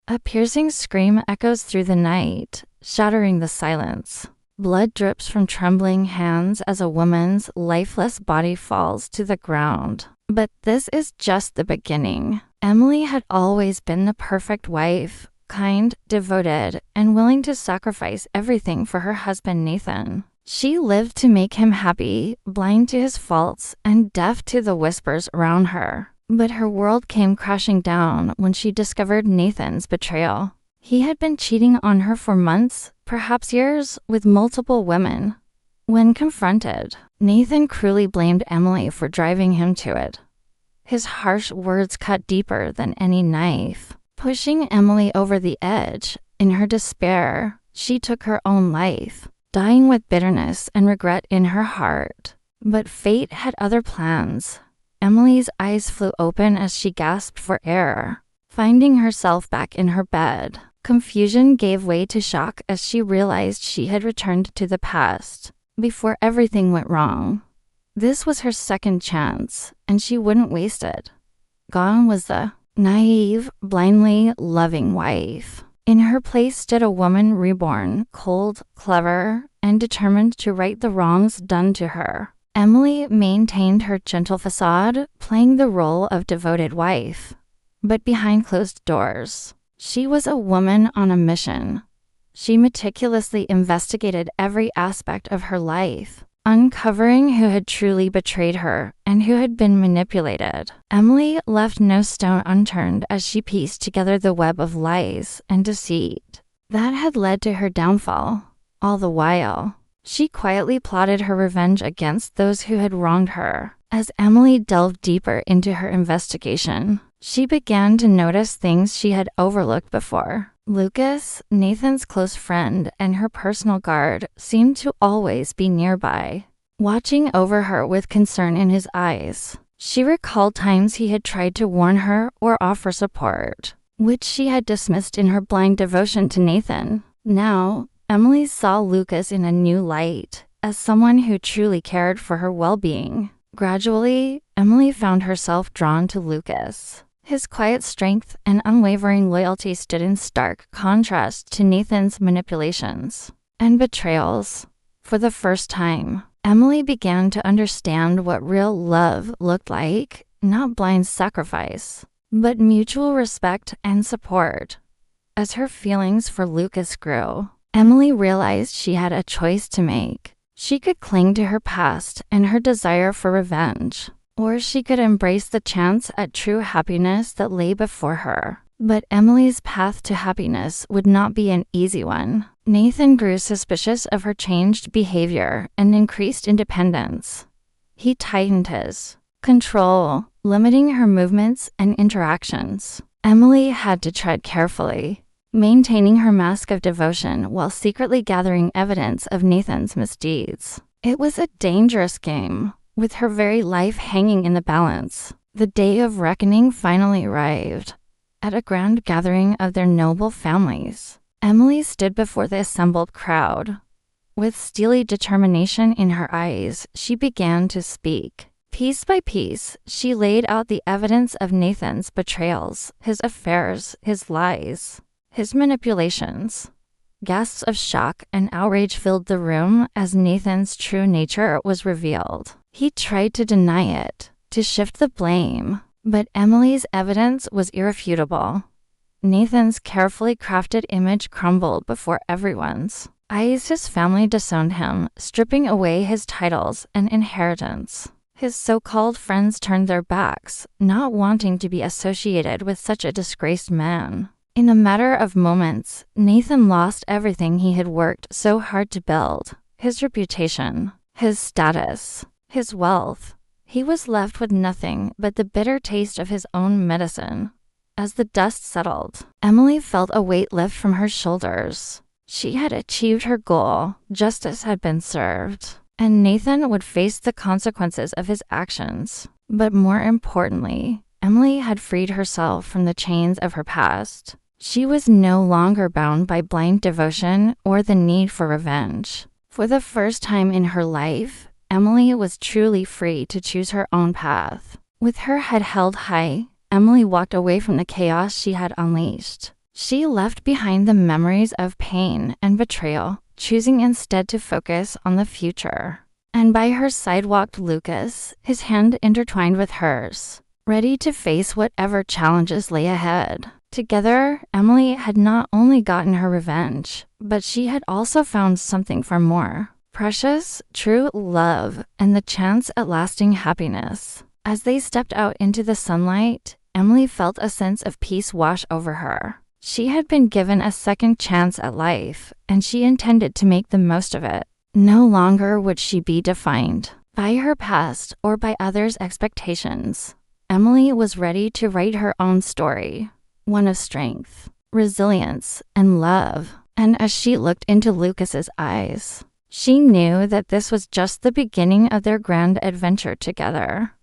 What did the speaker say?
A piercing scream echoes through the night, shattering the silence. Blood drips from trembling hands as a woman's lifeless body falls to the ground. But this is just the beginning. Emily had always been the perfect wife, kind, devoted, and willing to sacrifice everything for her husband Nathan. She lived to make him happy, blind to his faults, and deaf to the whispers around her. But her world came crashing down when she discovered Nathan's betrayal. He had been cheating on her for months, perhaps years, with multiple women. When confronted, Nathan cruelly blamed Emily for driving him to it. His harsh words cut deeper than any knife, pushing Emily over the edge. In her despair, she took her own life, dying with bitterness and regret in her heart. But fate had other plans. Emily's eyes flew open as she gasped for air, finding herself back in her bed. Confusion gave way to shock as she realized she had returned to the past, before everything went wrong. This was her second chance, and she wouldn't waste it. Gone was the naive, blindly loving wife. In her place stood a woman reborn, cold, clever, and determined to right the wrongs done to her. Emily maintained her gentle facade, playing the role of devoted wife. But behind closed doors, she was a woman on a mission. She meticulously investigated every aspect of her life, uncovering who had truly betrayed her and who had been manipulated. Emily left no stone unturned as she pieced together the web of lies and deceit that had led to her downfall. All the while, she quietly plotted her revenge against those who had wronged her. As Emily delved deeper into her investigation, she began to notice things she had overlooked before. Lucas, Nathan's close friend and her personal guard, seemed to always be nearby, watching over her with concern in his eyes. She recalled times he had tried to warn her or offer support, which she had dismissed in her blind devotion to Nathan. Now, Emily saw Lucas in a new light, as someone who truly cared for her well-being. Gradually, Emily found herself drawn to Lucas. His quiet strength and unwavering loyalty stood in stark contrast to Nathan's manipulations and betrayals. For the first time, Emily began to understand what real love looked like, not blind sacrifice, but mutual respect and support. As her feelings for Lucas grew, Emily realized she had a choice to make. She could cling to her past and her desire for revenge, or she could embrace the chance at true happiness that lay before her. But Emily's path to happiness would not be an easy one. Nathan grew suspicious of her changed behavior and increased independence. He tightened his control, limiting her movements and interactions. Emily had to tread carefully, maintaining her mask of devotion while secretly gathering evidence of Nathan's misdeeds. It was a dangerous game, with her very life hanging in the balance. The day of reckoning finally arrived. At a grand gathering of their noble families, Emily stood before the assembled crowd. With steely determination in her eyes, she began to speak. Piece by piece, she laid out the evidence of Nathan's betrayals, his affairs, his lies, his manipulations. Gasps of shock and outrage filled the room as Nathan's true nature was revealed. He tried to deny it, to shift the blame, but Emily's evidence was irrefutable. Nathan's carefully crafted image crumbled before everyone's eyes. His family disowned him, stripping away his titles and inheritance. His so-called friends turned their backs, not wanting to be associated with such a disgraced man. In a matter of moments, Nathan lost everything he had worked so hard to build: his reputation, his status, his wealth. He was left with nothing but the bitter taste of his own medicine. As the dust settled, Emily felt a weight lift from her shoulders. She had achieved her goal, justice had been served, and Nathan would face the consequences of his actions. But more importantly, Emily had freed herself from the chains of her past. She was no longer bound by blind devotion or the need for revenge. For the first time in her life, Emily was truly free to choose her own path. With her head held high, Emily walked away from the chaos she had unleashed. She left behind the memories of pain and betrayal, choosing instead to focus on the future. And by her side walked Lucas, his hand intertwined with hers, ready to face whatever challenges lay ahead. Together, Emily had not only gotten her revenge, but she had also found something far more: precious, true love, and the chance at lasting happiness. As they stepped out into the sunlight, Emily felt a sense of peace wash over her. She had been given a second chance at life, and she intended to make the most of it. No longer would she be defined by her past or by others' expectations. Emily was ready to write her own story, one of strength, resilience, and love. And as she looked into Lucas's eyes, she knew that this was just the beginning of their grand adventure together.